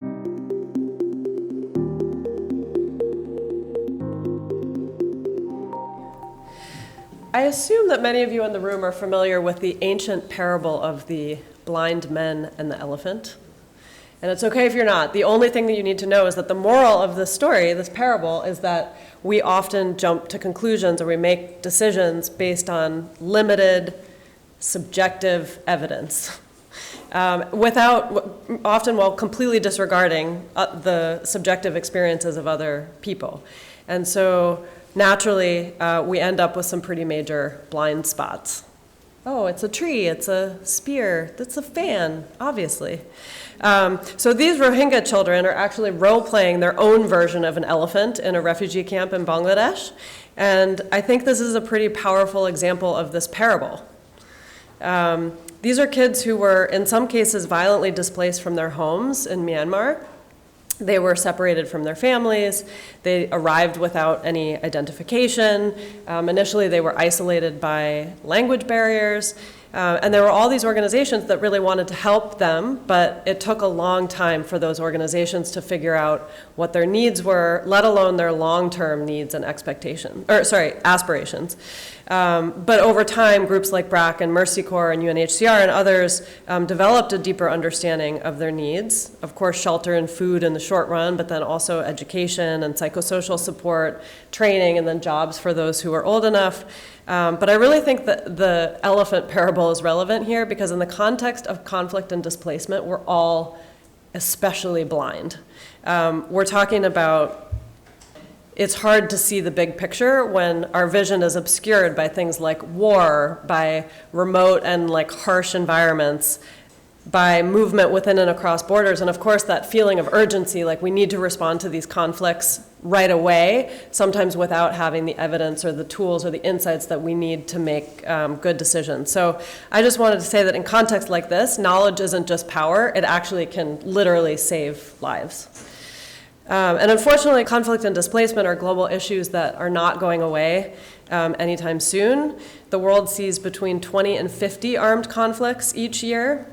I assume that many of you in the room are familiar with the ancient parable of the blind men and the elephant. And it's okay if you're not. The only thing that you need to know is that the moral of this story, this parable, is that we often jump to conclusions or we make decisions based on limited, subjective evidence. Often while completely disregarding the subjective experiences of other people. And so naturally, we end up with some pretty major blind spots. Oh, it's a tree, it's a spear, that's a fan, obviously. So these Rohingya children are actually role-playing their own version of an elephant in a refugee camp in Bangladesh. And I think this is a pretty powerful example of this parable. These are kids who were, in some cases, violently displaced from their homes in Myanmar. They were separated from their families. They arrived without any identification. Initially, they were isolated by language barriers. And there were all these organizations that really wanted to help them, but it took a long time for those organizations to figure out what their needs were, let alone their long-term needs and aspirations. But over time, groups like BRAC and Mercy Corps and UNHCR and others developed a deeper understanding of their needs. Of course, shelter and food in the short run, but then also education and psychosocial support, training, and then jobs for those who are old enough. But I really think that the elephant parable is relevant here because in the context of conflict and displacement, we're all especially blind. We're talking about it's hard to see the big picture when our vision is obscured by things like war, by remote and harsh environments, by movement within and across borders, and of course that feeling of urgency, like we need to respond to these conflicts right away, sometimes without having the evidence or the tools or the insights that we need to make good decisions. So I just wanted to say that in context like this, knowledge isn't just power, it actually can literally save lives. And unfortunately, conflict and displacement are global issues that are not going away anytime soon. The world sees between 20 and 50 armed conflicts each year.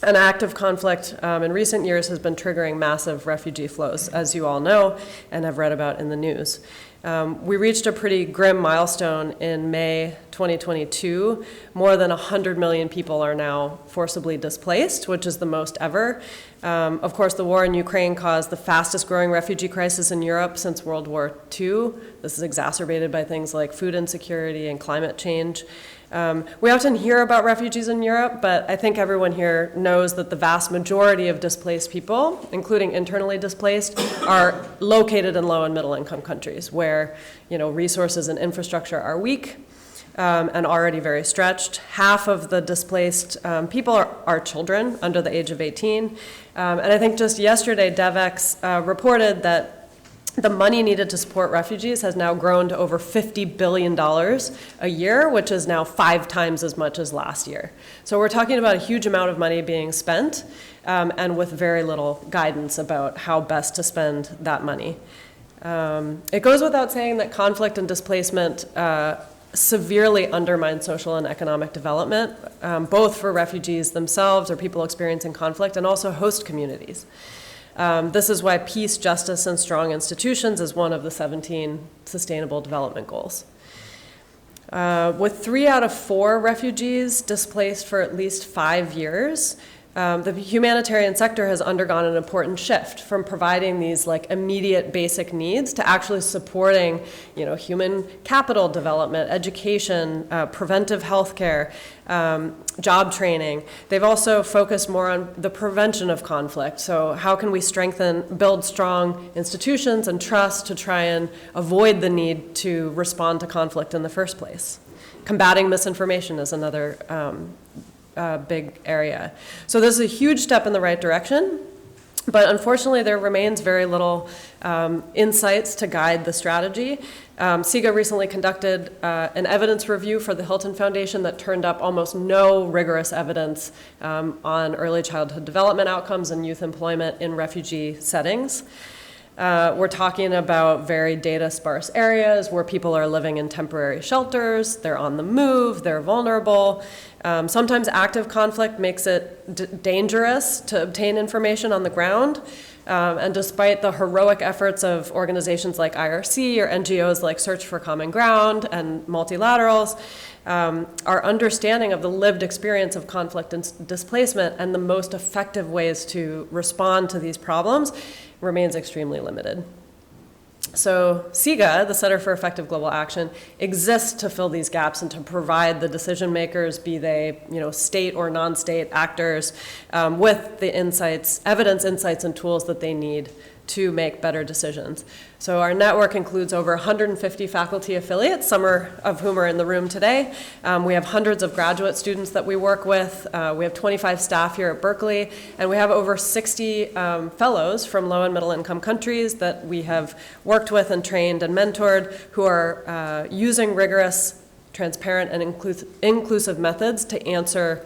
An active conflict in recent years has been triggering massive refugee flows, as you all know and have read about in the news. We reached a pretty grim milestone in May 2022. More than 100 million people are now forcibly displaced, which is the most ever. Of course, the war in Ukraine caused the fastest growing refugee crisis in Europe since World War II. This is exacerbated by things like food insecurity and climate change. We often hear about refugees in Europe, but I think everyone here knows that the vast majority of displaced people, including internally displaced, are located in low and middle income countries where resources and infrastructure are weak and already very stretched. Half of the displaced people are children under the age of 18. And I think just yesterday, DevEx reported that the money needed to support refugees has now grown to over $50 billion a year, which is now 5 times as much as last year. So we're talking about a huge amount of money being spent and with very little guidance about how best to spend that money. It goes without saying that conflict and displacement severely undermine social and economic development, both for refugees themselves or people experiencing conflict and also host communities. This is why peace, justice, and strong institutions is one of the 17 Sustainable Development Goals. With 3 out of 4 refugees displaced for at least 5 years, the humanitarian sector has undergone an important shift from providing these immediate basic needs to actually supporting human capital development, education, preventive health care, job training. They've also focused more on the prevention of conflict. So how can we build strong institutions and trust to try and avoid the need to respond to conflict in the first place? Combating misinformation is another big area. So this is a huge step in the right direction, but unfortunately there remains very little insights to guide the strategy. SIGA recently conducted an evidence review for the Hilton Foundation that turned up almost no rigorous evidence on early childhood development outcomes and youth employment in refugee settings. We're talking about very data sparse areas where people are living in temporary shelters, they're on the move, they're vulnerable. Sometimes active conflict makes it dangerous to obtain information on the ground. And despite the heroic efforts of organizations like IRC or NGOs like Search for Common Ground and multilaterals, our understanding of the lived experience of conflict and displacement and the most effective ways to respond to these problems remains extremely limited. So CIGA, the Center for Effective Global Action, exists to fill these gaps and to provide the decision makers, be they state or non-state actors, with the insights, evidence, insights, and tools that they need to make better decisions. So our network includes over 150 faculty affiliates, some of whom are in the room today. We have hundreds of graduate students that we work with. We have 25 staff here at Berkeley, and we have over 60 fellows from low and middle income countries that we have worked with and trained and mentored who are using rigorous, transparent, and inclusive methods to answer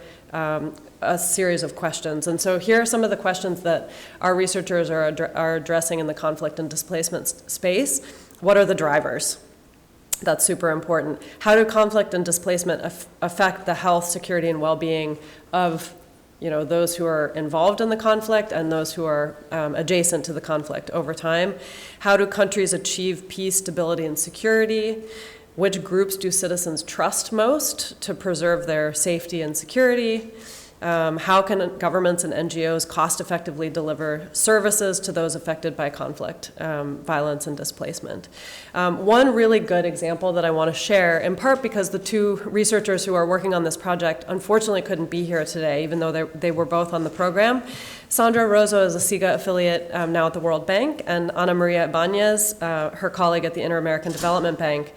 a series of questions. And so here are some of the questions that our researchers are addressing in the conflict and displacement space. What are the drivers? That's super important. How do conflict and displacement affect the health, security, and well-being of those who are involved in the conflict and those who are adjacent to the conflict over time? How do countries achieve peace, stability, and security? Which groups do citizens trust most to preserve their safety and security? How can governments and NGOs cost-effectively deliver services to those affected by conflict, violence, and displacement? One really good example that I want to share, in part because the two researchers who are working on this project unfortunately couldn't be here today, even though they were both on the program. Sandra Rozo is a CIGA affiliate now at the World Bank, and Ana Maria Ibanez, her colleague at the Inter-American Development Bank.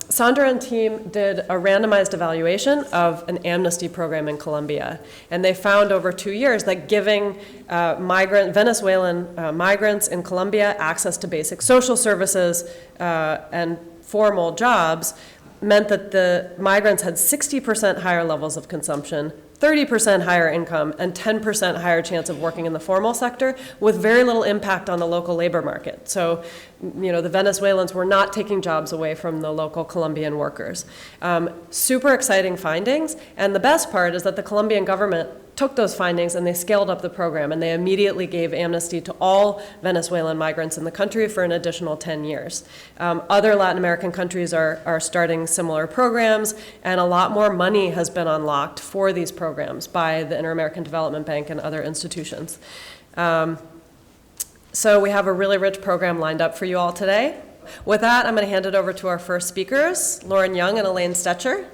Sandra and team did a randomized evaluation of an amnesty program in Colombia, and they found over 2 years that giving Venezuelan migrants in Colombia access to basic social services and formal jobs meant that the migrants had 60% higher levels of consumption, 30% higher income, and 10% higher chance of working in the formal sector with very little impact on the local labor market. So, the Venezuelans were not taking jobs away from the local Colombian workers. Super exciting findings, and the best part is that the Colombian government took those findings and they scaled up the program, and they immediately gave amnesty to all Venezuelan migrants in the country for an additional 10 years. Other Latin American countries are starting similar programs, and a lot more money has been unlocked for these programs by the Inter-American Development Bank and other institutions. So we have a really rich program lined up for you all today. With that, I'm going to hand it over to our first speakers, Lauren Young and Elaine Stetcher.